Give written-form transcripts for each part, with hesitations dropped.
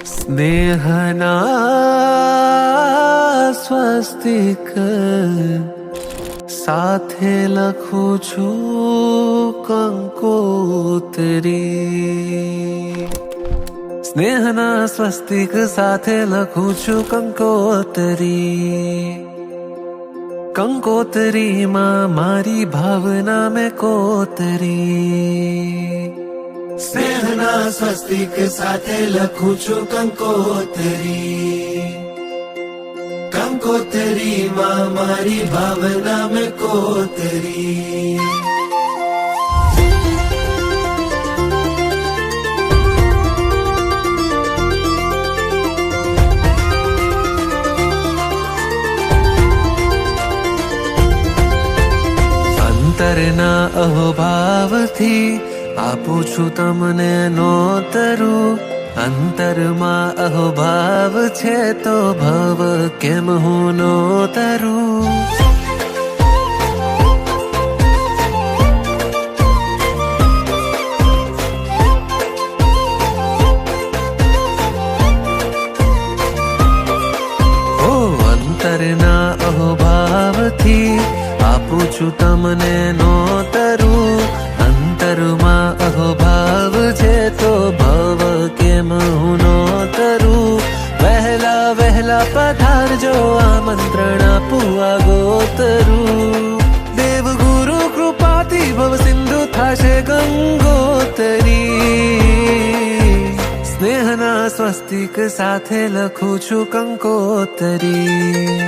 સ્નેહના સ્વસ્તિક સાથે લખું છું કંકોત્રી. સ્નેહના સ્વસ્તિક સાથે લખું છું કંકોત્રી. કંકોત્રીમાં મારી ભાવના મેં કોતરી. સ્નેહના સ્વસ્તિક સાથે લખું છું કંકોત્રી. કંકોત્રીમાં મારી ભાવના મેં કોતરી. અંતરના અહોભાવથી આપું છું તમને નોતરું. અંતરમાં અહોભાવ છે તો ભવ કેમ હું નોતરું. ઓ અંતરના અહોભાવથી આપું છું તમને નોતરું. અંતરમાં અહોભાવ છે તો ભવ કેમ હું નોતરું. વહેલા વહેલા પધારજો આમંત્રણ આપું આગોતરું. દેવ ગુરુ કૃપાથી ભવ સિંધુ થશે ગંગોતરી. સ્નેહના સ્વસ્તિક સાથે લખું છું કંકોત્રી.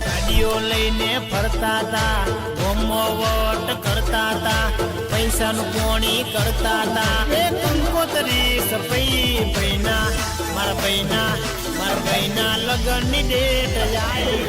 ગાડીઓ લઈને ફરતા તા, ગોમોવટ કરતા તા, પૈસાનું પોણી કરતા તા. એ કંકોત્રી સપઈ પૈના મારા ભાઈના લગનની ડેટ આવી.